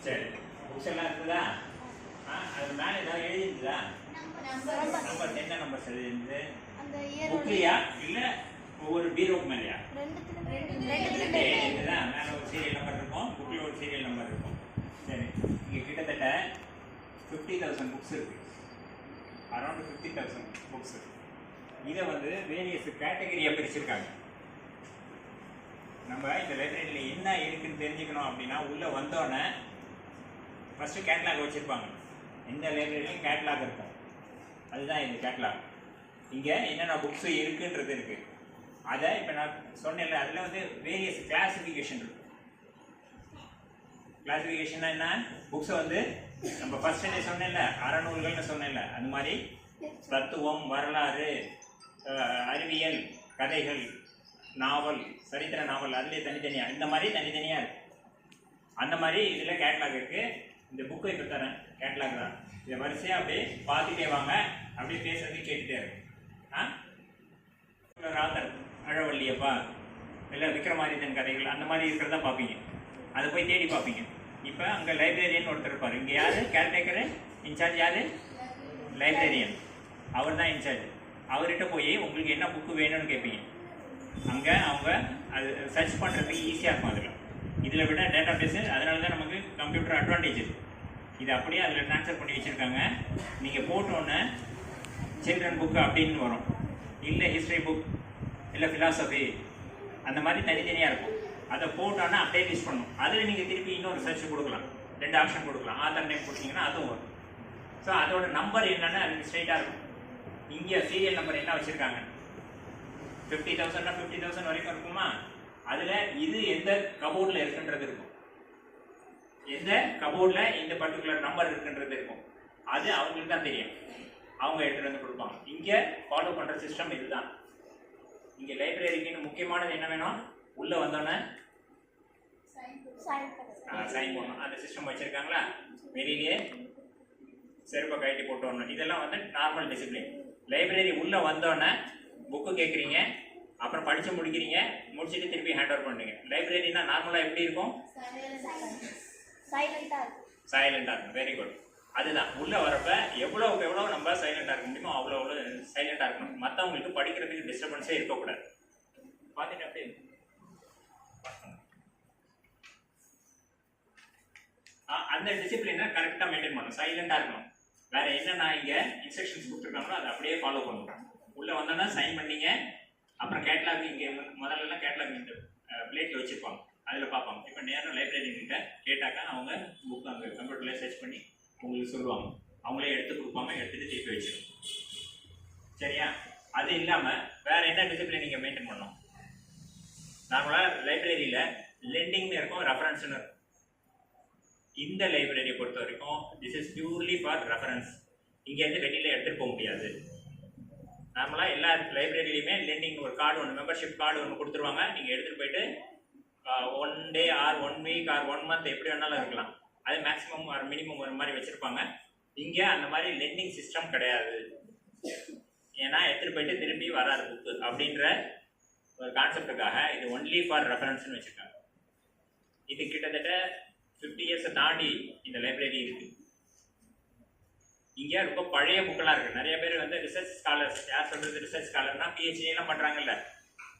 சரி, புக்ஸ் எல்லாம் இருக்குதா? அது மேலே ஏதாவது எழுதிருக்குதா? நம்பர் என்ன நம்பர்ஸ் எழுதிருந்து? புக்லையா இல்லை ஒவ்வொரு பீரோக்கு மேலேயா? எழுதிருக்குதா? மேலே ஒரு சீரியல் நம்பர் இருக்கும், புக்கில் ஒரு சீரியல் நம்பர் இருக்கும். சரி, இங்கே கிட்டத்தட்ட 50,000 புக்ஸ் இருக்கு. Around 50,000 books. இதை வந்து வேரியஸ் கேட்டகரியாக பிரிச்சிருக்காங்க. நம்ம இந்த லைப்ரரியில் என்ன இருக்குன்னு தெரிஞ்சுக்கணும் அப்படின்னா உள்ளே வந்தோடனே ஃபஸ்ட்டு கேட்லாக் வச்சுருப்பாங்க. எந்த லைப்ரரியிலையும் கேட்லாக் இருக்கும். அதுதான் இந்த கேட்லாக். இங்கே என்னென்ன புக்ஸு இருக்குன்றது இருக்குது. அதை இப்போ நான் சொன்னேன்ல, அதில் வந்து வேரியஸ் கிளாஸிஃபிகேஷன் இருக்குது. கிளாஸிஃபிகேஷன்னா என்ன? புக்ஸை வந்து நம்ம ஃபஸ்ட்டு சொன்னேன்ல, அறநூல்கள்னு சொன்னேன்ல, அது மாதிரி தத்துவம், வரலாறு, அறிவியல், கதைகள், நாவல், சரித்திர நாவல், அதுலேயே தனித்தனியாக இந்த மாதிரி தனித்தனியாக இருக்குது. அந்த மாதிரி இதில் கேட்லாக் இருக்குது. இந்த புக்கை இப்போ தரேன், கேட்லாக் தான். இதை வரிசையாக அப்படியே பார்த்துட்டே வாங்க, அப்படியே பேசுறது கேட்டுகிட்டே இருக்கு. ராதர், அழவள்ளியப்பா, இல்லை விக்ரமாதித்தன் கதைகள், அந்த மாதிரி இருக்கிறதா பார்ப்பீங்க. அதை போய் தேடி பார்ப்பீங்க. இப்போ அங்கே லைப்ரரியன் ஒருத்தர் இருப்பார். இங்கே யார் கேர்டேக்கரு? இன்சார்ஜ் யார்? லைப்ரரியன். அவர் தான் இன்சார்ஜ். அவர்கிட்ட போய் உங்களுக்கு என்ன புக்கு வேணும்னு கேட்பீங்க. அங்கே அவங்க அது சர்ச் பண்ணுறதுக்கு ஈஸியாக இருக்கும். இதில் விட டேட்டா பேஸு, அதனால தான் நமக்கு கம்ப்யூட்டர் அட்வான்டேஜ் இருக்குது. இது அப்படியே அதில் ட்ரான்ஸ்ஃபர் பண்ணி வச்சுருக்காங்க. நீங்கள் போட்டோன்னே சில்ட்ரன் புக்கு அப்படின்னு வரும், இல்லை ஹிஸ்ட்ரி புக், இல்லை ஃபிலாசபி, அந்த மாதிரி தனித்தனியாக இருக்கும். அதை போட்டோன்னா அப்படியே யூஸ் பண்ணணும். அதில் நீங்கள் திருப்பி இன்னொரு சர்ச் கொடுக்கலாம், 2 ஆப்ஷன் கொடுக்கலாம். ஆத்தர் நேம் கொடுத்தீங்கன்னா அதுவும் வரும். ஸோ அதோட நம்பர் என்னென்னு அதுக்கு ஸ்ட்ரைட்டாக இருக்கும். இங்கே சீரியல் நம்பர் என்ன வச்சுருக்காங்க, 50,000னா 50,000 வரைக்கும் இருக்குமா? அதில் இது எந்த கபோர்டில் இருக்குன்றது இருக்கும், எந்த கபோர்டில் இந்த பர்டிகுலர் நம்பர் இருக்குன்றது இருக்கும். அது அவங்களுக்கு தான் தெரியும். அவங்க எடுத்துகிட்டு வந்து கொடுப்பாங்க. இங்கே ஃபாலோ பண்ணுற சிஸ்டம் இதுதான். இங்கே லைப்ரரிக்குன்னு முக்கியமானது என்ன வேணும்? உள்ளே வந்தோன்னே சைன் பண்ணணும். அந்த சிஸ்டம் வச்சுருக்காங்களா? வெளியிலேயே செருப்பை கழட்டி போட்டு வரணும். இதெல்லாம் வந்து நார்மல் டிசிப்ளின். லைப்ரரி உள்ளே வந்தோன்னே புக்கு கேட்குறீங்க, அப்புறம் படித்து முடிக்கிறீங்க, முடிச்சுட்டு திருப்பி ஹேண்ட் ஓவர் பண்ணுறீங்க. லைப்ரரினா நார்மலாக எப்படி இருக்கும்? சைலண்டாக இருக்கும். Very good. அதுதான் உள்ளே வரப்போ எவ்வளோக்கு எவ்வளோ நம்ம சைலண்டாக இருக்க முடியுமோ அவ்வளோ சைலண்டாக இருக்கணும். மற்றவங்களுக்கு படிக்கிறதுக்கு டிஸ்டர்பன்ஸே இருக்கக்கூடாது. பார்த்துட்டு அப்படியே அந்த டிசிப்ளினை கரெக்டாக மெயின்டைன் பண்ணணும். சைலண்டாக இருக்கணும். வேறு என்னென்ன இங்கே இன்ஸ்ட்ரக்ஷன்ஸ் கொடுத்துருக்காங்களோ அதை அப்படியே ஃபாலோ பண்ணணும். உள்ளே வந்தோன்னா சைன் பண்ணிங்க. அப்புறம் கேட்லாக் இங்கே முதல்லலாம் கேட்லாக் இந்த பிளேட்டில் வச்சுருப்பாங்க, அதில் பார்ப்பாங்க. இப்போ நேரம் லைப்ரரிக்கிட்ட கேட்டாக்கா அவங்க புக் அங்கே கம்ப்யூட்டரில் சர்ச் பண்ணி உங்களுக்கு சொல்லுவாங்க. அவங்களே எடுத்து கொடுப்பாங்க, எடுத்துகிட்டு திருப்பி வச்சிடும். சரியா? அது இல்லாமல் வேறு என்ன டிசிப்ளின் நீங்கள் மெயின்டைன் பண்ணணும்? நார்மலாக லைப்ரரியில் லெண்டிங்னு இருக்கும், ரெஃபரன்ஸ்னு இருக்கும். இந்த லைப்ரரியை பொறுத்த வரைக்கும் this is purely for reference. இங்கேருந்து வெளியில் எடுத்துகிட்டு போக முடியாது. நார்மலாக எல்லா லைப்ரரியிலையுமே லெண்டிங் ஒரு கார்டு ஒன்று, மெம்பர்ஷிப் கார்டு ஒன்று கொடுத்துருவாங்க. நீங்கள் எடுத்துகிட்டு போயிட்டு 1 day or 1 week or 1 month எப்படி வேணாலும் இருக்கலாம். அது மேக்ஸிமம் ஆர் மினிமம் ஒரு மாதிரி வச்சுருப்பாங்க. இங்கே அந்த மாதிரி லெண்டிங் சிஸ்டம் கிடையாது. ஏன்னா எடுத்துகிட்டு போயிட்டு திரும்பி வராது புக்கு அப்படின்ற ஒரு கான்செப்டுக்காக இது ஒன்லி ஃபார் ரெஃபரன்ஸ்னு வச்சுருக்காங்க. இது கிட்டத்தட்ட 50 இயர்ஸை தாண்டி இந்த லைப்ரரி இருக்குது. இங்கே ரொம்ப பழைய புக்கெல்லாம் இருக்குது. நிறைய பேர் வந்து ரிசர்ச் ஸ்காலர்ஸ், யார் சொல்கிறது ரிசர்ச் ஸ்காலர்னா பிஹெச்டிலாம் பண்ணுறாங்கல்ல,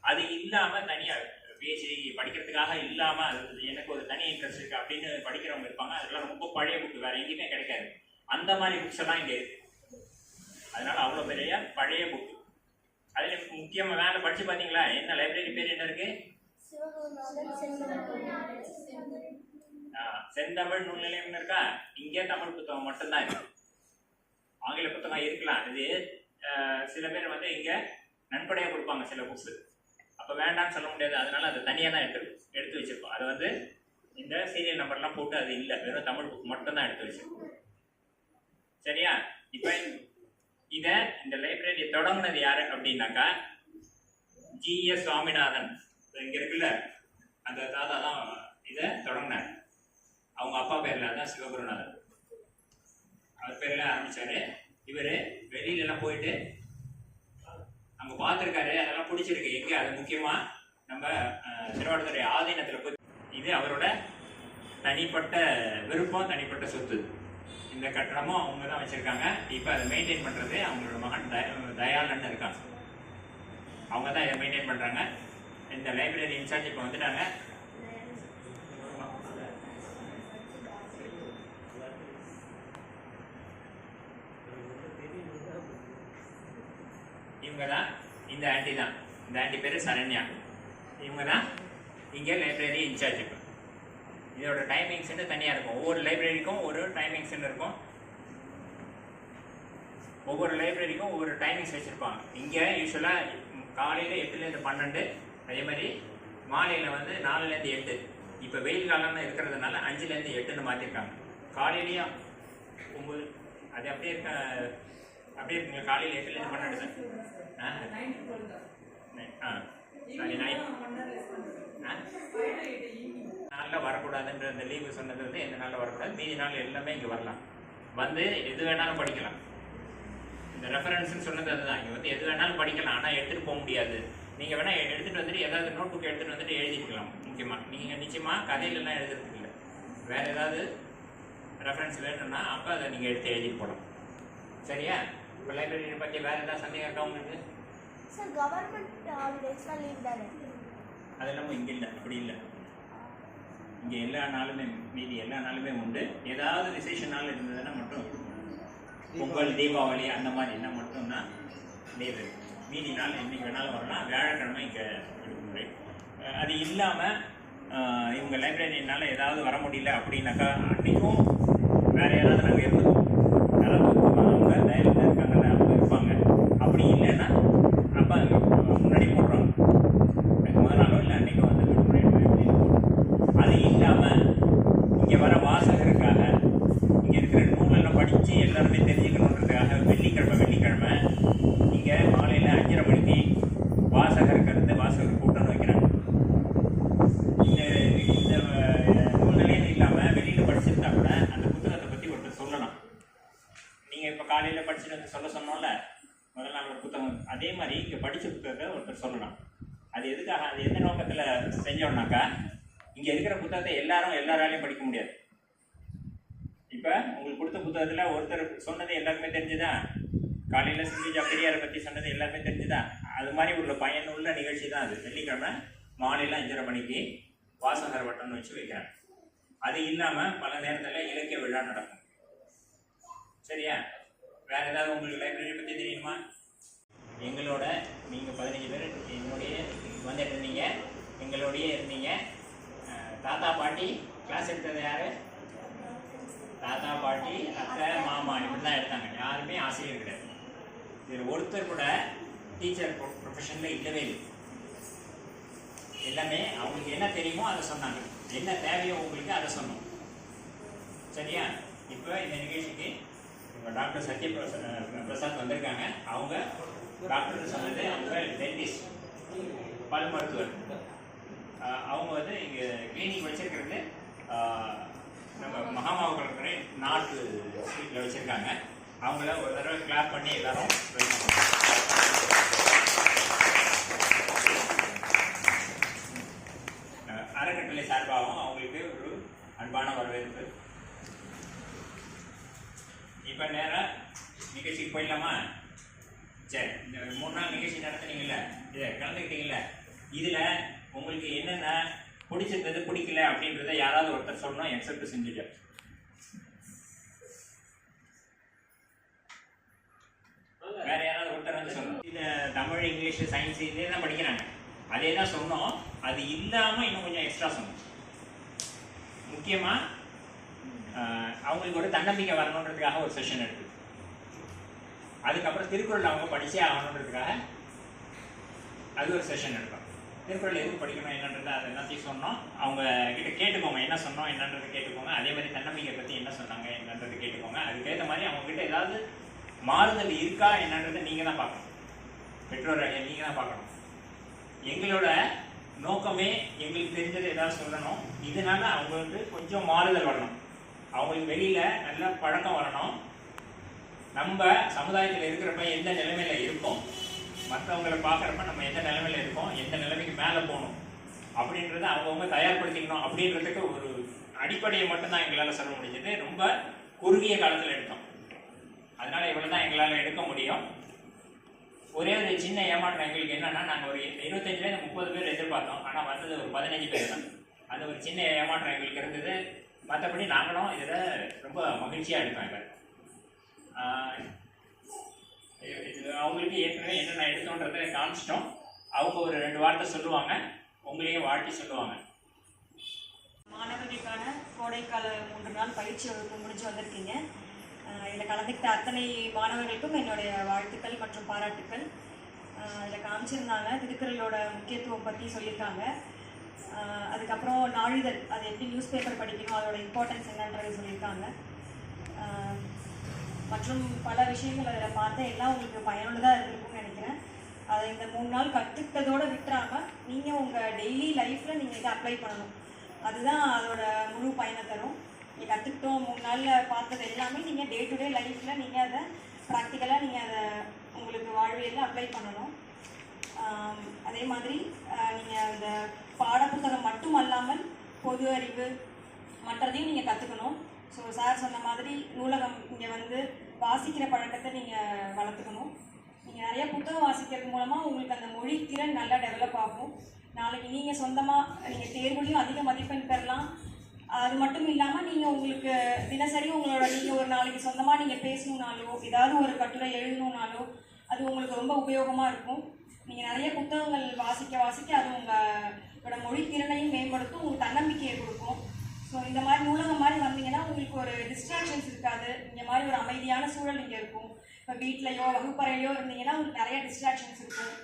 அது இல்லாமல் தனியாக பிஹெச்டி படிக்கிறதுக்காக இல்லாமல் அது எனக்கு ஒரு தனி இன்ட்ரெஸ்ட் இருக்குது அப்படின்னு படிக்கிறவங்க இருப்பாங்க. அதெல்லாம் ரொம்ப பழைய புக்கு, வேறு எங்கேயுமே கிடைக்காது. அந்த மாதிரி புக்ஸ் எல்லாம் இங்கே இருக்குது. அதனால் அவ்வளோ பெரிய பழைய புக்கு. அதில் முக்கியமாக வேலை படித்து பார்த்தீங்களா? என்ன லைப்ரரி பேர் என்ன இருக்குது? செந்தமிழ் நூல் நிலையம்னு இருக்கா? இங்கே தமிழ் புத்தகம் மட்டும்தான் இருக்கு. ஆங்கில புத்தகம் இருக்கலாம். இது சில பேர் வந்து இங்கே நன்கொடையாக கொடுப்பாங்க சில புக்ஸு. அப்போ வேண்டாம்னு சொல்ல முடியாது. அதனால அதை தனியாக தான் எடுத்து வச்சுருப்போம். அது வந்து இந்த சீரியல் நம்பர்லாம் போட்டு அது இல்லை, வெறும் தமிழ் புக் மட்டும்தான் எடுத்து வச்சுருக்கோம். சரியா? இப்போ இதை இந்த லைப்ரரியை தொடங்கினது யார் அப்படின்னாக்கா ஜிஎஸ் சுவாமிநாதன். இங்கே இருக்குல்ல, அந்த தாத்தா தான் இதை தொடங்கினார். அவங்க அப்பா பேரில் தான் சிவகுருநாதன், அவர் பேரில் ஆரம்பித்தார். இவர் வெளியிலலாம் போயிட்டு அங்கே பார்த்துருக்காரு, அதெல்லாம் பிடிச்சிருக்கு. எங்கே அது முக்கியமாக நம்ம திருவாவடுதுறை ஆதீனத்தில் போய் இது அவரோட தனிப்பட்ட விருப்பம், தனிப்பட்ட சொத்து. இந்த கட்டடமும் அவங்க தான் வச்சிருக்காங்க. இப்போ அதை மெயின்டைன் பண்றது அவங்களோட மகன் தயாளன்னு இருக்காங்க. அவங்க தான் இதை மெயின்டைன் பண்றாங்க. இந்த லைப்ரரி இன்சார்ஜ் இப்போ வந்துட்டாங்க. இவங்க தான் இந்த ஆண்டி தான். இந்த ஆண்டி பேரு சரண்யா. இவங்க தான் இங்கே லைப்ரரி இன்சார்ஜ். இப்போ இதோட டைமிங்ஸ்ன்னு தனியாக இருக்கும். ஒவ்வொரு லைப்ரரிக்கும் ஒரு டைமிங்ஸ்ன்னு இருக்கும். ஒவ்வொரு லைப்ரரிக்கும் ஒவ்வொரு டைமிங்ஸ் வச்சுருப்பாங்க. இங்கே யூஸ்வலாக காலையில் 8லேருந்து 12, அதே மாதிரி மாலையில் வந்து 4லேருந்து 8. இப்போ வெயில் காலம்னு இருக்கிறதுனால 5லேருந்து 8ன்னு மாற்றிருக்காங்க. காலையிலையும் 9. அது அப்படியே இருக்குங்க. காலையில் 8லேருந்து 12 சார். நாளில் வரக்கூடாதுன்ற அந்த லீவு சொன்னது வந்து எந்த நாளில் வரக்கூடாது, மீதி நாள் எல்லாமே இங்கே வரலாம். வந்து எது வேணாலும் படிக்கலாம். இந்த ரெஃபரன்ஸ்ன்னு சொன்னது அதுதான். இங்கே வந்து எது வேணாலும் படிக்கலாம், ஆனால் எடுத்துகிட்டு போக முடியாது. நீங்கள் வேணால் எடுத்துகிட்டு வந்துட்டு ஏதாவது நோட் புக் எடுத்துகிட்டு வந்துட்டு எழுதிக்கலாம். முக்கியமாக நீங்கள் நிச்சயமாக கதையிலலாம் எழுதுறதுக்கு இல்லை, வேறு ஏதாவது ரெஃபரன்ஸ் வேணும்னா அப்போ அதை நீங்கள் எடுத்து எழுதிட்டு போகலாம். சரியா? இப்போ லைப்ரரியை பற்றி வேறு ஏதாவது சந்தேகம் இருக்கா உங்களுக்கு? சார், கவர்மெண்ட் ஹாலிடேஸ்லாம் லீவ் தானே? அதெல்லாம் இங்கே இல்லை, அப்படி இல்லை. இங்கே எல்லா நாளுமே, மீதி எல்லா நாளுமே உண்டு. ஏதாவது விசேஷ நாள் இருந்ததுன்னா மட்டும், பொங்கல், தீபாவளி அந்த மாதிரி என்ன மட்டும்தான் லீவு. மீதி நாள் என்றைக்கு வேணாலும் வரலாம். வியாழக்கிழமை இங்கே விடுமுறை. அது இல்லாமல் இவங்க லைப்ரரியினால் ஏதாவது வர முடியல அப்படின்னாக்கா அன்றைக்கும் வேறு யாராவது நாங்கள் இருந்துவோம். அதாவது அவங்க லைப்ரரியில் இருக்காங்கல்ல, அவங்க இருப்பாங்க. அப்படி இல்லைன்னா அப்போ முன்னாடி போடுறாங்க, முதல் நாளோ இல்லை அன்றைக்கும் வந்து விடுமுறை. அது இல்லாமல் இங்கே வர வாசகருக்காக, இங்கே இருக்கிற நூலெல்லாம் படித்து எல்லாருமே தெரிஞ்சுக்கணுன்றதுக்காக வெள்ளிக்கிழமை இங்கே மாலையில் 5:30 மணிக்கு வாசகருக்கு இருந்து வாசகர் கூட்டம்னு வைக்கிறாங்க. இந்த நூல்களேன்னு இல்லாமல் வெளியில் படிச்சிருந்தா கூட அந்த புத்தகத்தை பற்றி ஒருத்தர் சொல்லலாம். நீங்கள் இப்போ காலையில் படிச்சுட்டு வந்து சொல்ல சொன்னோம்ல, முதல்ல நாங்கள் ஒரு புத்தகம், அதே மாதிரி இங்கே படித்த புத்தகத்தை ஒருத்தர் சொல்லலாம். அது எதுக்காக, அது எந்த நோக்கத்தில் செஞ்சோம்னாக்கா, இங்கே இருக்கிற புத்தகத்தை எல்லாராலையும் படிக்க முடியாது. இப்போ உங்களுக்கு கொடுத்த புத்தகத்தில் ஒருத்தர் சொன்னது எல்லாருமே தெரிஞ்சுதா? காலையில் சிந்திஜா பெரியாரை பற்றி சொன்னது எல்லாருமே தெரிஞ்சுதா? அது மாதிரி உள்ள பயனுள்ள நிகழ்ச்சி தான் அது. வெள்ளிக்கிழமை மாலையில் 5:30 மணிக்கு வாசகர் வட்டம்னு வச்சு வைக்கிறாங்க. அது இல்லாமல் பல நேரத்தில் இலக்கிய விழா நடக்கும். சரியா? வேறு ஏதாவது உங்களுக்கு லைப்ரரி பற்றி தெரியுமா? எங்களோட நீங்கள் 15 பேர் என்னுடைய வந்துட்டு இருந்தீங்க, எங்களோடையே இருந்தீங்க. தாத்தா பாட்டி கிளாஸ் எடுத்தது யார்? தாத்தா பாட்டி, அத்தை, மாமா இப்படி தான் எடுத்தாங்க. யாருமே ஆசிரியர் கிடையாது. இதில் ஒருத்தர் கூட டீச்சர் ப்ரொஃபஷனில் இல்லவே இல்லை. எல்லாமே அவங்களுக்கு என்ன தெரியுமோ அதை சொன்னாங்க, என்ன தேவையோ உங்களுக்கு அதை சொன்னோம். சரியா? இப்போ இந்த நிகழ்ச்சிக்கு இப்போ டாக்டர் சத்ய பிரசாத் வந்திருக்காங்க. அவங்க டாக்டர் சொன்னது, அவங்க டென்டிஸ்ட், பல் மருத்துவர். அவங்க வந்து இங்கே கிளினிக் வச்சிருக்கிறது நம்ம மகாமாவக்கரை நாட்டு ஸ்ட்ரீட்டில் வச்சுருக்காங்க. அவங்கள ஒரு தடவை கிளாப் பண்ணி எல்லாரும் அறக்கட்டளை சார்பாகவும் அவங்களுக்கு ஒரு அன்பான வரவேற்பு. இப்போ நேராக நிகழ்ச்சிக்கு போயிடலாமா? சரி, இந்த 3 நாள் நிகழ்ச்சி நடத்துனீங்கல்ல, இதை கலந்துக்கிட்டீங்கல்ல, இதில் உங்களுக்கு என்னென்ன பிடிச்சிருந்தது, பிடிக்கல அப்படின்றத யாராவது ஒருத்தர் சொல்லணும். எக்ஸப்ட் செஞ்சுட்டு வேற யாராவது ஒருத்தர் வந்து சொல்லணும். இதை தமிழ், இங்கிலீஷ், சயின்ஸ் இதே தான் படிக்கிறாங்க, அதே தான் சொன்னோம். அது இல்லாமல் இன்னும் கொஞ்சம் எக்ஸ்ட்ரா சொன்னோம். முக்கியமாக அவங்களுக்கு ஒரு தன்னம்பிக்கை வரணுன்றதுக்காக ஒரு செஷன் எடுத்து, அதுக்கப்புறம் திருக்குறள் அவங்க படிச்சே ஆகணுன்றதுக்காக அது ஒரு செஷன் எடுத்தோம். திருக்குறள் எதுக்கு படிக்கணும் என்னன்றது அதை எல்லாத்தையும் சொன்னோம். அவங்க கிட்ட கேட்டுக்கோங்க, என்ன சொன்னோம் என்னன்றது கேட்டுக்கோங்க. அதே மாதிரி தன்னம்பிக்கை பற்றி என்ன சொன்னாங்க என்னன்றது கேட்டுக்கோங்க. அதுக்கேற்ற மாதிரி அவங்ககிட்ட ஏதாவது மாறுதல் இருக்கா என்னன்றதை நீங்கள் தான் பார்க்கணும். பெற்றோராக நீங்கள் தான் பார்க்கணும். எங்களோட நோக்கமே எங்களுக்கு தெரிஞ்சதை ஏதாவது சொல்லணும். இதனால அவங்களுக்கு கொஞ்சம் மாறுதல் வரணும், அவங்களுக்கு வெளியில் நல்ல பழக்கம் வரணும். நம்ம சமுதாயத்தில் இருக்கிறப்ப எந்த நிலைமையில் இருக்கோம், மற்றவங்களை பார்க்குறப்ப நம்ம எந்த நிலைமையில் இருக்கோம், எந்த நிலைமைக்கு மேலே போகணும் அப்படின்றத அவங்கவுங்க தயார்படுத்திக்கணும். அப்படின்றதுக்கு ஒரு அடிப்படையை மட்டும்தான் எங்களால் சொல்ல முடிஞ்சது. ரொம்ப குறுகிய காலத்தில் எடுத்தோம். அதனால இவ்வளோ தான் எங்களால் எடுக்க முடியும். ஒரே ஒரு சின்ன ஏமாற்றம் எங்களுக்கு என்னன்னா, நாங்கள் ஒரு 25லேருந்து 30 பேர் எதிர்பார்த்தோம். ஆனால் வந்தது ஒரு 15 பேர் தான். அந்த ஒரு சின்ன ஏமாற்றம் எங்களுக்கு இருந்தது. மற்றபடி நாங்களும் இதில் ரொம்ப மகிழ்ச்சியாக எடுத்தோம். இது அவங்களுக்கு ஏற்கனவே என்னென்ன எடுத்தோன்றதை காமிச்சிட்டோம். அவங்க ஒரு 2 வார்த்தை சொல்லுவாங்க, உங்களையும் வாழ்த்தி சொல்லுவாங்க. மாணவர்களுக்கான கோடைக்கால 3 நாள் பயிற்சி வகுப்பு முடிஞ்சு வந்திருக்கீங்க. இதில் கலந்துக்கிட்ட அத்தனை மாணவர்களுக்கும் என்னுடைய வாழ்த்துக்கள் மற்றும் பாராட்டுக்கள். அதில் காமிச்சிருந்தாங்க, திருக்குறளோட முக்கியத்துவம் பற்றி சொல்லியிருக்காங்க. அதுக்கப்புறம் நாளிதழ், அது எப்படி நியூஸ் பேப்பர் படிக்கணும், அதோட இம்பார்ட்டன்ஸ் என்னன்றது சொல்லியிருக்காங்க. மற்றும் பல விஷயங்கள் அதில் பார்த்தேன். எல்லாம் உங்களுக்கு பயனுள்ளதாக இருந்திருக்கும்னு நினைக்கிறேன். அதை இந்த 3 நாள் கற்றுக்கிட்டதோடு விட்டுறாமல் நீங்கள் உங்கள் டெய்லி லைஃப்பில் நீங்கள் இதை அப்ளை பண்ணணும். அதுதான் அதோட முழு பயனை தரும். நீங்கள் கற்றுக்கிட்டோம் 3 நாளில் பார்த்தது எல்லாமே நீங்கள் டே டு டே லைஃப்பில் நீங்கள் அதை ப்ராக்டிக்கலாக நீங்கள் அதை உங்களுக்கு வாழ்வியலில் அப்ளை பண்ணணும். அதே மாதிரி நீங்கள் அந்த பாடப்புத்தகம் மட்டும் அல்லாமல் பொது அறிவு மற்றதையும் நீங்கள் கற்றுக்கணும். ஸோ சார் சொன்ன மாதிரி நூலகம் இங்கே வந்து வாசிக்கிற பழக்கத்தை நீங்கள் வளர்த்துக்கணும். நீங்கள் நிறைய புத்தகம் வாசிக்கிறது மூலமாக உங்களுக்கு அந்த மொழி திறன் நல்லா டெவலப் ஆகும். நாளைக்கு நீங்கள் சொந்தமாக நீங்கள் தேர்வுலையும் அதிக மதிப்பெண் பெறலாம். அது மட்டும் இல்லாமல் நீங்கள் உங்களுக்கு தினசரி உங்களோட நீங்கள் ஒரு நாளைக்கு சொந்தமாக நீங்கள் பேசணுன்னாலோ ஏதாவது ஒரு கட்டுரை எழுதணுன்னாலோ அது உங்களுக்கு ரொம்ப உபயோகமாக இருக்கும். நீங்கள் நிறைய புத்தகங்கள் வாசிக்க வாசிக்க அது உங்களோட மொழி திறனையும் மேம்படுத்தும், உங்களுக்கு தன்னம்பிக்கையை கொடுக்கும். ஸோ இந்த மாதிரி நூலகம் மாதிரி வந்தீங்கன்னா உங்களுக்கு ஒரு டிஸ்ட்ராக்ஷன்ஸ் இருக்காது. இந்த மாதிரி ஒரு அமைதியான சூழல் இங்கே இருக்கும். இப்போ வீட்லையோ வகுப்பறையிலையோ இருந்தீங்கன்னா உங்களுக்கு நிறைய டிஸ்ட்ராக்ஷன்ஸ் இருக்கும்.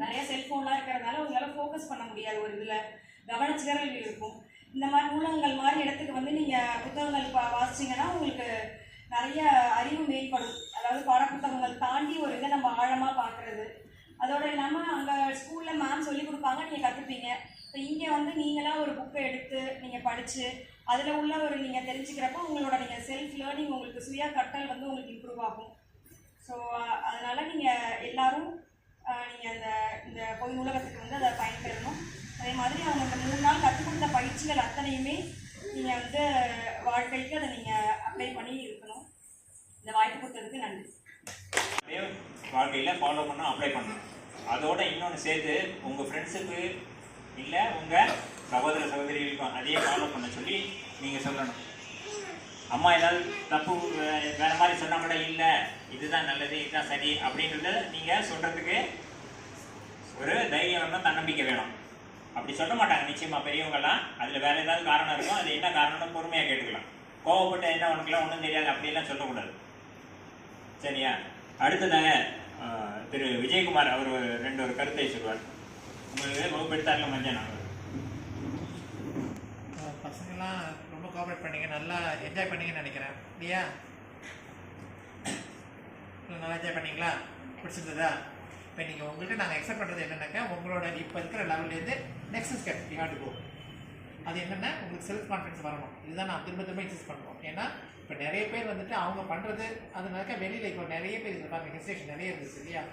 நிறைய செல்ஃபோன்லாம் இருக்கிறதுனால உங்களால் ஃபோக்கஸ் பண்ண முடியாது, ஒரு இதில் கவனச்சிதறல் இருக்கும். இந்த மாதிரி நூலகங்கள் மாதிரி இடத்துக்கு வந்து நீங்கள் புத்தகங்கள் வாசிச்சிங்கன்னா உங்களுக்கு நிறைய அறிவு மேம்படும். அதாவது பாடப்புத்தகங்கள் தாண்டி ஒரு இதை நம்ம ஆழமாக பார்க்குறது. அதோடு இல்லாமல் அங்கே ஸ்கூலில் மேம் சொல்லிக் கொடுப்பாங்க, நீங்கள் கற்றுப்பீங்க. இப்போ இங்கே வந்து நீங்களாக ஒரு புக்கை எடுத்து நீங்கள் படித்து அதில் உள்ள ஒரு நீங்கள் தெரிஞ்சுக்கிறப்போ உங்களோட நீங்கள் செல்ஃப் லேர்னிங் உங்களுக்கு சுய கற்றல் வந்து உங்களுக்கு இம்ப்ரூவ் ஆகும். ஸோ அதனால் நீங்கள் எல்லோரும் நீங்கள் இந்த பொது நூலகத்துக்கு வந்து அதை பயன்பெறணும். அதே மாதிரி அவங்க இந்த 3 நாள் கற்றுக் கொடுத்த பயிற்சிகள் அத்தனையுமே நீங்கள் வந்து வாழ்க்கைக்கு அதை நீங்கள் அப்ளை பண்ணி இருக்கணும். இந்த வாய்ப்பு கொடுத்ததுக்கு நன்றி. வாழ்க்கையில் ஃபாலோ பண்ண அப்ளை பண்ணணும். அதோட இன்னொன்று சேர்த்து உங்கள் ஃப்ரெண்ட்ஸுக்கு இல்லை உங்கள் சகோதர சகோதரிகளுக்கும் அதையே ஃபாலோ பண்ண சொல்லி நீங்கள் சொல்லணும். அம்மா ஏதாவது தப்பு வேறு மாதிரி சொன்னால் கூட இல்லை இதுதான் நல்லது இதுதான் சரி அப்படின்றத நீங்கள் சொல்கிறதுக்கு ஒரு தைரியம் வேணும், தன்னம்பிக்கை வேணும். அப்படி சொல்ல மாட்டாங்க நிச்சயமாக பெரியவங்கெல்லாம். அதில் வேறு ஏதாவது காரணம் இருக்கும், அது என்ன காரணம்னு பொறுமையாக கேட்டுக்கலாம். கோவப்பட்ட என்ன உனக்குலாம் ஒன்றும் தெரியாது அப்படிலாம் சொல்லக்கூடாது. சரியா? அடுத்ததாக திரு விஜயகுமார் அவர் ஒரு கருத்தை சொல்வார். உங்களுக்கு வகுப்பெடுத்தார்ல மஞ்சள் பசங்கள்லாம் ரொம்ப கோஆப்ரேட் பண்ணீங்க, நல்லா என்ஜாய் பண்ணீங்கன்னு நினைக்கிறேன். இல்லையா? நல்லா என்ஜாய் பண்ணீங்களா? பிடிச்சிருந்ததா? இப்போ நீங்கள் உங்கள்கிட்ட நாங்கள் எக்ஸ்பெக்ட் பண்ணுறது என்னென்னாக்கா உங்களோட இப்போ இருக்கிற லெவல்லேருந்து next step you have to go. அது என்னென்னா உங்களுக்கு செல்ஃப் கான்ஃபிடன்ஸ் வரணும். இதுதான் நான் திரும்ப திரும்ப இன்சிஸ்ட் பண்ணுவோம். ஏன்னா இப்போ நிறைய பேர் வந்துட்டு அவங்க பண்ணுறது அதனால வெளியில் இப்போ நிறைய பேர் இதில் பாருங்கள் ஹெசிடேஷன் நிறைய இருந்துச்சு இல்லையா?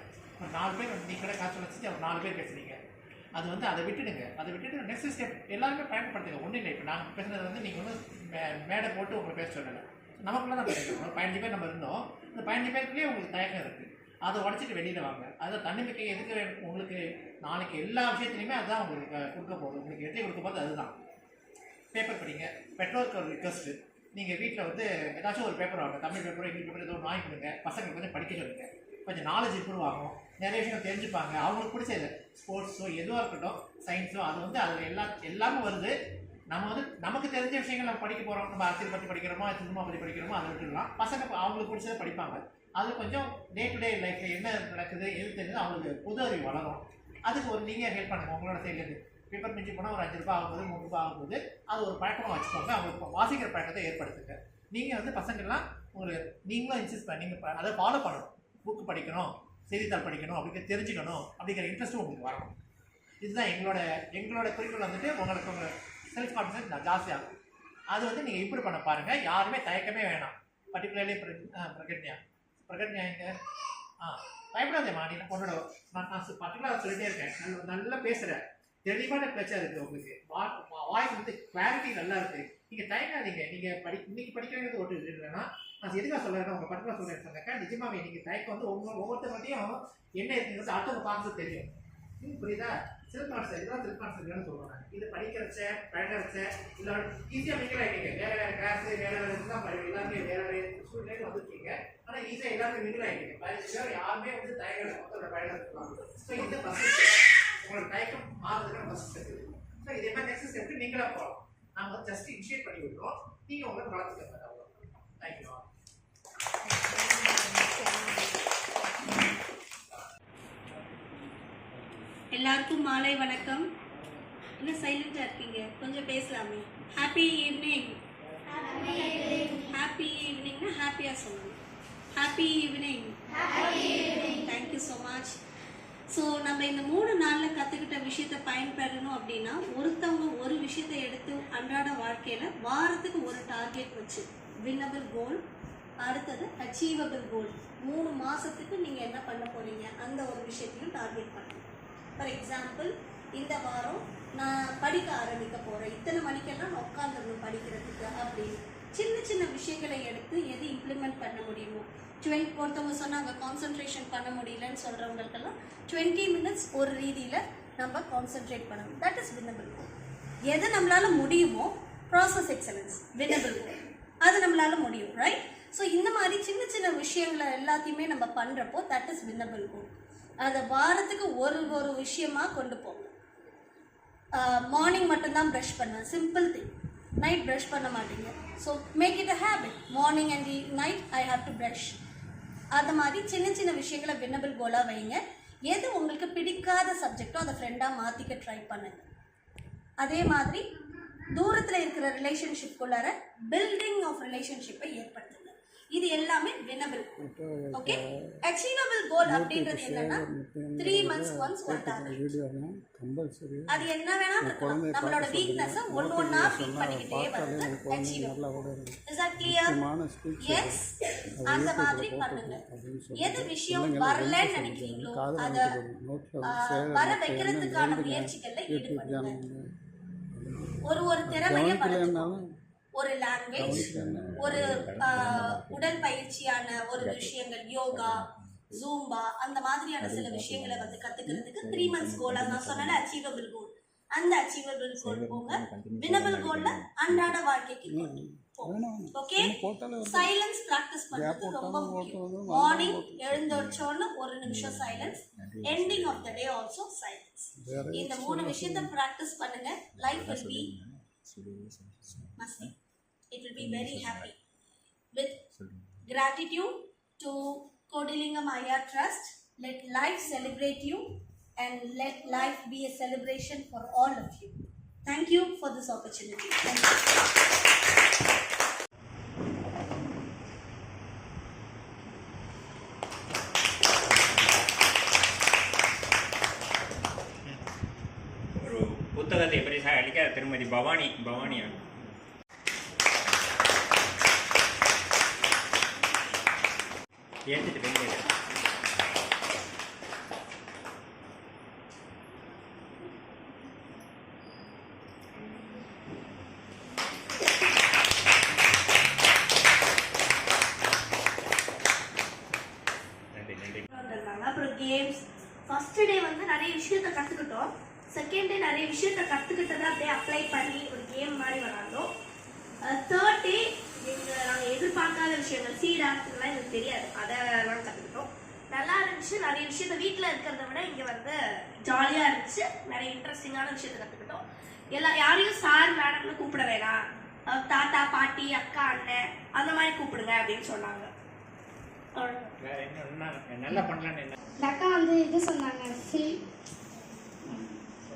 ஒரு 4 பேர் வந்து நீங்கள் கூட காசு வச்சுட்டு ஒரு 4 பேர் பேசுகிறீங்க. அது வந்து அதை விட்டுடுங்க. அதை விட்டுட்டு நெக்ஸ்ட் ஸ்டெப் எல்லாருமே பயன்படுத்துங்க. ஒன்றும் இல்லை, இப்போ நாங்கள் பேசுகிறது வந்து நீங்கள் ஒன்றும் மேடை போட்டு உங்களை பேச சொல்லலை. நமக்குள்ள தான் பேசுகிறோம். 15 பேர் நம்ம இருந்தோம். இந்த 15 பேருக்குள்ளேயே உங்களுக்கு தயக்கம் இருக்குது. அதை உடச்சிட்டு வெளியில் வாங்க. அதை தன்னம்பிக்கை எதுக்கு உங்களுக்கு நாளைக்கு எல்லா விஷயத்துலையுமே அதுதான் உங்களுக்கு கொடுக்க போகுது. உங்களுக்கு வெற்றி கொடுக்க போது அதுதான். பேப்பர் படிங்க. பெற்றோருக்கு ஒரு ரிக்வஸ்ட்டு, நீங்கள் வீட்டில் வந்து ஏதாச்சும் ஒரு பேப்பர் வாங்க, தமிழ் பேப்பர் இங்கிலீஷ் பேப்பர் ஏதோ வாங்கி கொடுங்க. பசங்களுக்கு கொஞ்சம் படிக்க சொல்லுங்க. கொஞ்சம் நாலேஜ் இம்ப்ரூவ் ஆகும். நிறைய விஷயம் தெரிஞ்சுப்பாங்க. அவங்களுக்கு பிடிச்சது ஸ்போர்ட்ஸோ எதுவாக இருக்கட்டும், சயின்ஸோ, அது வந்து அதில் எல்லாமே வருது. நம்ம வந்து நமக்கு தெரிஞ்ச விஷயங்கள் நம்ம படிக்க போகிறோம். நம்ம அரசியல் பற்றி படிக்கிறோமோ சினிமா பற்றி படிக்கிறோமோ அதை விட்டுடலாம். பசங்க அவங்களுக்கு பிடிச்சதை படிப்பாங்க. அது கொஞ்சம் டே டு டே லைஃப்பில் என்ன நடக்குது எது தெரியுது அவங்களுக்கு புது அறிவு வளரும். அதுக்கு ஒரு நீங்கள் ஹெல்ப் பண்ணுங்கள் உங்களோட சைட்லேருந்து. பேப்பர் மிஞ்சி போனால் ஒரு 5 ரூபா ஆகும்போது 3 ரூபா ஆகும்போது அது ஒரு பழக்கமாக வச்சுக்கோங்க. அவங்களுக்கு வாசிக்கிற பழக்கத்தை ஏற்படுத்துங்க. நீங்கள் வந்து பசங்கள்லாம் உங்களுக்கு நீங்களும் இன்சிஸ்ட் பண்ணி நீங்கள் அதை ஃபாலோ பண்ணணும். புக்கு படிக்கணும், செய்தித்தாள் படிக்கணும், அப்படிங்கிற தெரிஞ்சுக்கணும் அப்படிங்கிற இன்ட்ரெஸ்ட்டும் உங்களுக்கு வரணும். இதுதான் எங்களோட குறிக்கோள் வந்துட்டு உங்களுக்கு உங்கள் செல்ஃப் கான்ஃபிடன்ஸ் ஜாஸ்தியாகும். அது வந்து நீங்கள் இம்ப்ரூவ் பண்ண பாருங்கள். யாருமே தயக்கமே வேணாம். பர்டிகுலர்லி பிரகன்யா இங்கே பயப்படாதேம்மா. நீ உன்னோட நான் பர்டிகுலராக சொல்லிட்டே இருக்கேன். நல்லா பேசுகிறேன், தெளிவான பேச்சா இருக்கு உங்களுக்கு, வாய்ஸ் வந்து கிளாரிட்டி நல்லா இருக்கு. நீங்க தயங்காதீங்க. நீங்க இன்னைக்கு படிக்கிறது ஒரு இது இல்லைன்னா நான் எதுக்காக சொல்றேன்னா உங்க பர்டிகுலர் சொல்றேன் சொன்னாக்கா நிஜமாவே நீங்க தயக்கம் வந்து ஒவ்வொருத்தவங்களையும் என்ன இருக்குங்கிறது அடுத்தவங்க பார்த்து தெரியும். புரியுதா? செல்ஃப் கான்செப்ட் இதுதான் செல்ஃப் கான்செப்ட்னு சொல்லுவாங்க. இது படிக்கிறச்ச பழகிறச்ச இல்லை ஈஸியாக மிங்கில் ஆகிட்டீங்க. வேற வேற கிளாஸ் வேற வேற தான் எல்லாருமே வேற வேற ஸ்கூல்லேருந்து வந்துருக்கீங்க. ஆனால் ஈஸியாக எல்லாருமே மிங்கில் ஆகிட்டீங்க. வேறு யாருமே வந்து தயங்கல மொத்தோட பழகிறதுக்கு. ஸோ இந்த ஃபஸ்ட் உங்களோட தயக்கம் மாறுறதுக்கான ஃபஸ்ட் ஸ்டெப். ஸோ இதே மாதிரி நெக்ஸ்ட் ஸ்டெப் நீங்களாக போகலாம். நாங்கள் வந்து ஜஸ்ட் இனிஷியேட் பண்ணி விடுறோம். நீங்கள் உங்களுக்கு வளர்த்துக்க அவ்வளோ. தேங்க்யூ. எல்லாருக்கும் மாலை வணக்கம். என்ன சைலண்டாக இருக்கீங்க? கொஞ்சம் பேசலாமே. Happy evening. ஹாப்பி ஈவினிங்னா ஹாப்பியாக சொல்லணும். Happy evening. Thank you so much. So நம்ம இந்த 3 நாளில் கற்றுக்கிட்ட விஷயத்தை பயன்பெறணும் அப்படின்னா ஒருத்தவங்க ஒரு விஷயத்தை எடுத்து அன்றாட வாழ்க்கையில் வாரத்துக்கு ஒரு டார்கெட் வச்சு வின்னபிள் கோல், அடுத்தது அச்சீவபிள் கோல், 3 மாதத்துக்கு நீங்கள் என்ன பண்ண போகிறீங்க அந்த ஒரு விஷயத்தையும் டார்கெட் பண்ணுங்க. ஃபார் எக்ஸாம்பிள், இந்த வாரம் நான் படிக்க ஆரம்பிக்க போகிறேன், இத்தனை மணிக்கெல்லாம் நான் உட்காந்துடணும் படிக்கிறதுக்கு அப்படின்னு சின்ன சின்ன விஷயங்களை எடுத்து எது இம்ப்ளிமெண்ட் பண்ண முடியுமோ. ஒருத்தவங்க சொன்னாங்க கான்சன்ட்ரேஷன் பண்ண முடியலன்னு சொல்கிறவங்களுக்கெல்லாம் 20 மினிட்ஸ் ஒரு ரீதியில் நம்ம கான்சென்ட்ரேட் பண்ணணும். தட் இஸ் வின்னபிள் கோல். எது நம்மளால் முடியுமோ ப்ராசஸ் எக்ஸலன்ஸ் வின்னபிள் கோல், அது நம்மளால் முடியும், ரைட்? ஸோ இந்த மாதிரி சின்ன சின்ன விஷயங்களை எல்லாத்தையுமே நம்ம பண்ணுறப்போ தட் இஸ் வின்னபிள் கோல். அதை வாரத்துக்கு ஒரு விஷயமா கொண்டு போங்க. மார்னிங் மட்டும்தான் ப்ரஷ் பண்ணுவேன், சிம்பிள் திங். நைட் ப்ரஷ் பண்ண மாட்டீங்க, so make it a habit. Morning and night I have to brush. அது மாதிரி சின்ன சின்ன விஷயங்களை வின்னபிள் கோலாக வைங்க. எது உங்களுக்கு பிடிக்காத சப்ஜெக்டோ அதை ஃப்ரெண்டாக மாற்றிக்க ட்ரை பண்ணுங்க. அதே மாதிரி தூரத்தில் இருக்கிற ரிலேஷன்ஷிப்குள்ளார பில்டிங் ஆஃப் ரிலேஷன்ஷிப்பை ஏற்படுத்துங்க. இது எல்லாமே வின்னபிள். ஓகே, அச்சீவபிள் கோல் அப்படின்றது என்னன்னா 3 months once ஒரு டார்கெட். அது என்ன வேணா இருக்கலாம். நம்மளோட வீக்னஸ் ஒண்ணா ஃபீல் பண்ணிக்கிட்டே வரது achievable. Is that clear? Yes, அந்த மாதிரி பண்ணுங்க. எது விஷயம் வரலன்னு நினைக்கிறீங்களோ அதை வர வைக்கிறதுக்கான முயற்சிகள்ல ஈடுபடுங்க. ஒரு திறமையை வளர்த்துக்கோங்க. ஒரு லாங்குவேஜ், ஒரு உடல் பயிற்சியான ஒரு விஷயங்கள், யோகா, ஜூம்பா, அந்த மாதிரியான சில விஷயங்களை வந்து கத்துக்கிறதுக்கு 3 months கோல். நான் சொன்னேன் அச்சீவபிள் கோல். அந்த அச்சீவபிள் கோல் போங்க. வின்னபிள் கோல்ல அன்றாட வாழ்க்கைக்கு போங்க. ஓகே, சைலன்ஸ் பிராக்டிஸ் பண்றது ரொம்ப முக்கியம். மார்னிங் எழுந்தோச்சோன்னு 1 நிமிஷம் silence, ending of the day also silence. இந்த 3 விஷயத்தை பிராக்டிஸ் பண்ணுங்க. Life will be messy. It will be very happy. With gratitude to Kodilingam IR Trust, let life celebrate you and let life be a celebration for all of you. Thank you for this opportunity. Thank you. ஒரு புத்தகத்தை பரிசாக அளிக்க திருமதி பவானி ஏற்றுட்டு வெளியே. அப்புறம் games. First day வந்து நிறைய விஷயத்த கற்றுக்கிட்டோம். செகண்ட் டே நிறைய விஷயத்த கற்றுக்கிட்டதை அப்படியே அப்ளை பண்ணி ஒரு கேம் மாதிரி விளாண்டோம். தேர்ட் டே நாங்கள் எதிர்பார்க்காத விஷயங்கள், சீட் ஆக்ட்லாம் எனக்கு தெரியாது, அதெல்லாம் கற்றுக்கிட்டோம். நல்லா இருந்துச்சு. நிறைய விஷயத்த வீட்டில் இருக்கிறத விட இங்கே வந்து ஜாலியாக இருந்துச்சு. நிறைய இன்ட்ரெஸ்டிங்கான விஷயத்த கற்றுக்கிட்டோம். யாரையும் சார் மேடம்னு கூப்பிட வேணாம், தாத்தா பாட்டி அக்கா அண்ணன் அந்த மாதிரி கூப்பிடுங்க அப்படின்னு சொன்னாங்க. இந்த அக்கா வந்து இது சொன்னாங்க,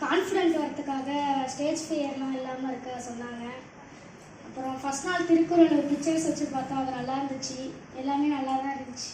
கான்ஃபிடென்ட் வரதுக்காக ஸ்டேஜ் ஃபியர்லாம் இல்லாமல் இருக்க சொன்னாங்க. அப்புறம் ஃபர்ஸ்ட் நாள் திருக்குறள் பிக்சர்ஸ் வச்சு பார்த்தோம், அது நல்லா இருந்துச்சு. எல்லாமே நல்லா தான் இருந்துச்சு.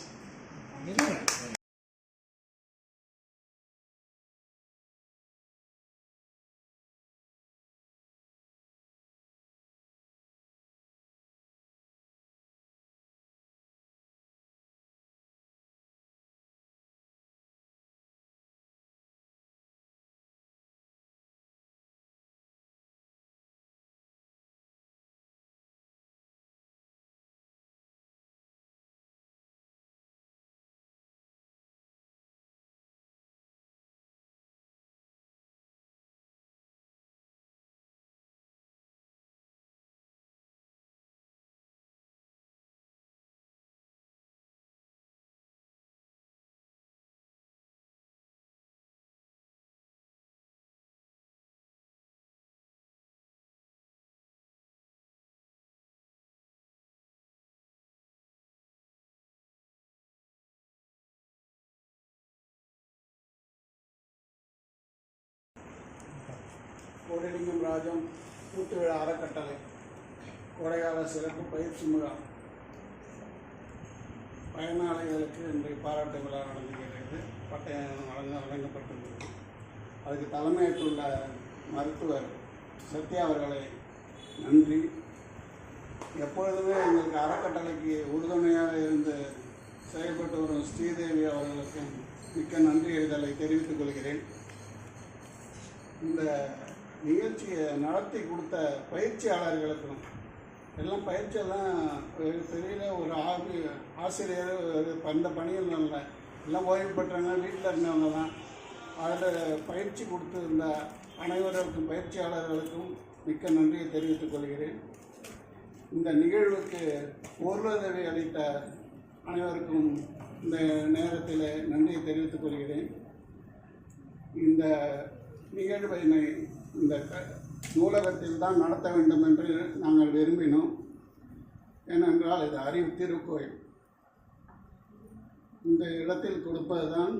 கோடிலிங்கம் ராஜம் கூட்டுவிழா அறக்கட்டளை கோடைகால சிறப்பு பயிற்சி முகாம் பயனாளிகளுக்கு இன்றைய பாராட்டு விழா நடந்துகிறது. பட்டயம் வழங்கப்பட்டிருக்கிறது. அதுக்கு தலைமையேற்றுள்ள மருத்துவர் சத்யா அவர்களை நன்றி. எப்பொழுதுமே எங்களுக்கு அறக்கட்டளைக்கு உறுதுணையாக இருந்து செயல்பட்டு வரும் ஸ்ரீதேவி அவர்களுக்கு மிக்க நன்றி எழுதலை தெரிவித்துக் கொள்கிறேன். இந்த நிகழ்ச்சியை நடத்தி கொடுத்த பயிற்சியாளர்களுக்கும் எல்லாம் பயிற்சியெல்லாம் தெரியல. ஒரு ஆசிரியர் அந்த பணியில் இல்லை, எல்லாம் ஓய்வு பெற்றவங்க, வீட்டில் இருந்தவங்க தான். அதில் பயிற்சி கொடுத்திருந்த அனைவருக்கும் பயிற்சியாளர்களுக்கும் மிக்க நன்றியை தெரிவித்துக் கொள்கிறேன். இந்த நிகழ்வுக்கு பொருளுதவி அளித்த அனைவருக்கும் இந்த நேரத்தில் நன்றியை தெரிவித்துக் கொள்கிறேன். இந்த நிகழ்வினை இந்த நூலகத்தில் தான் நடத்த வேண்டும் என்று நாங்கள் விரும்பினோம். ஏனென்றால் இது அறிவு திருக்கோயில். இந்த இடத்தில் கொடுப்பது தான்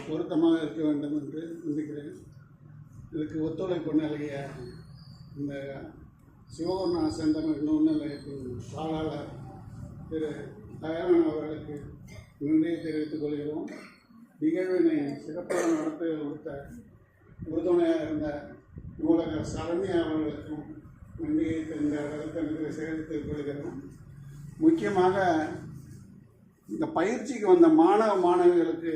பொருத்தமாக இருக்க வேண்டும் என்று நம்புகிறேன். இதுக்கு ஒத்துழைப்பு நல்கிய இந்த சிவகுருநா செந்தமிழ் நூல் நிலையத்தின் பாலாளர் திரு தயாரன் அவர்களுக்கு நன்றியை தெரிவித்துக் கொள்கிறோம். நிகழ்வினை சிறப்பாக நடத்த கொடுத்த உறுதுணையாக இருந்த நூலகர் சரண்யா அவர்களுக்கும் நன்றியை இந்த இடத்திற்கு சேகரித்துக் கொள்கிறோம். முக்கியமாக இந்த பயிற்சிக்கு வந்த மாணவ மாணவிகளுக்கு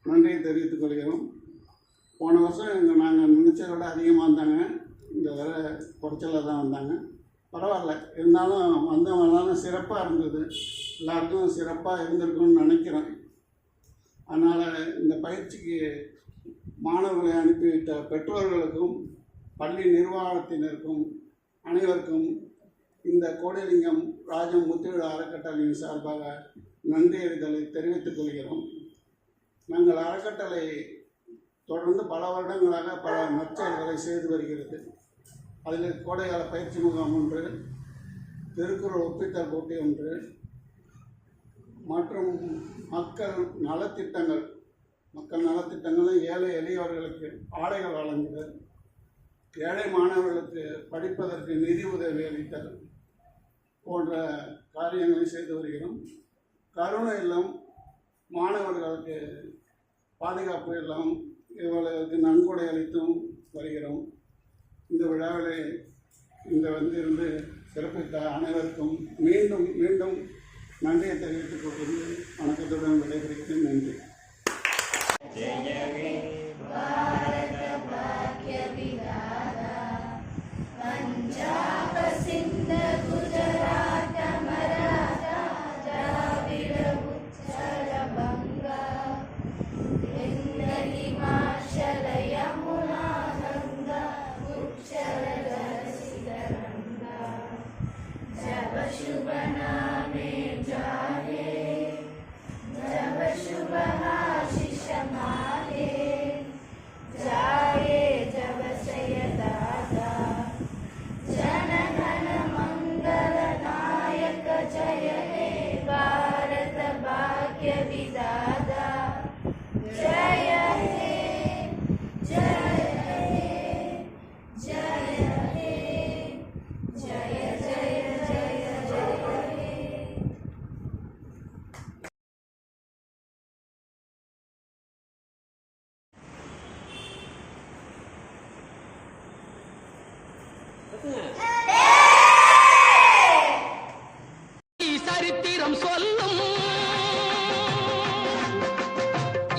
நன்றியை தெரிவித்துக் கொள்கிறோம். போன வருஷம் நாங்கள் நினைச்சதை விட அதிகமாக வந்தாங்க. இந்த வர குறைச்சலாக தான் வந்தாங்க. பரவாயில்ல, இருந்தாலும் வந்தவங்களாம் சிறப்பாக இருந்தது. எல்லாருக்கும் சிறப்பாக இருந்திருக்கும்னு நினைக்கிறேன். அதனால் இந்த பயிற்சிக்கு மாணவர்களை அனுப்பிவிட்ட பெற்றோர்களுக்கும் பள்ளி நிர்வாகத்தினருக்கும் அனைவருக்கும் இந்த கோடிலிங்கம் ராஜம் முத்துவிழா அறக்கட்டளையின் சார்பாக நன்றி அறிதலை தெரிவித்துக் கொள்கிறோம். நாங்கள் அறக்கட்டளை தொடர்ந்து பல வருடங்களாக பல நற்செயல்களை செய்து வருகிறது. அதில் கோடைகால பயிற்சி முகாம் ஒன்று, திருக்குறள் ஒப்பித்தல் போட்டி ஒன்று, மற்றும் மக்கள் நலத்திட்டங்களும் ஏழை எளியவர்களுக்கு ஆடைகள் வழங்குதல், ஏழை மாணவர்களுக்கு படிப்பதற்கு நிதி உதவி அளித்தல் போன்ற காரியங்களை செய்து வருகிறோம். கருணை இல்லம், மாணவர்களுக்கு பாதுகாப்பு இல்லம், இவர்களுக்கு நன்கொடை அளித்தும் வருகிறோம். இந்த விழாவிலே வந்திருந்து சிறப்பித்த அனைவருக்கும் மீண்டும் மீண்டும் நன்றியை தெரிவித்துக் கொள்வது வணக்கத்துடன் விடைபெறுகிறேன். நன்றி. ஜெயவே பாரத பாக்ய விதாதா பஞ்சாப சிந்த குஜராத் மராத்தா திராவிட உச்சல பங்கா ஹிமாச்சல யமுனா கங்கா உச்சல ஜலசிதரங்கா ஜப शुभ नामे जागे जब शुभ आशीष मागे जाए जब जय दादा जन गण मंगल नायक जय हे भारत भाग्य विदाता जय हे जय हे जय हे जय जय जय जय हे। சரித்திரம் சொல்லும்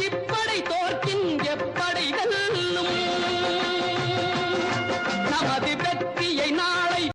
இப்படை தோற்கின் எப்படை வெல்லும் நமது வெற்றியை நான்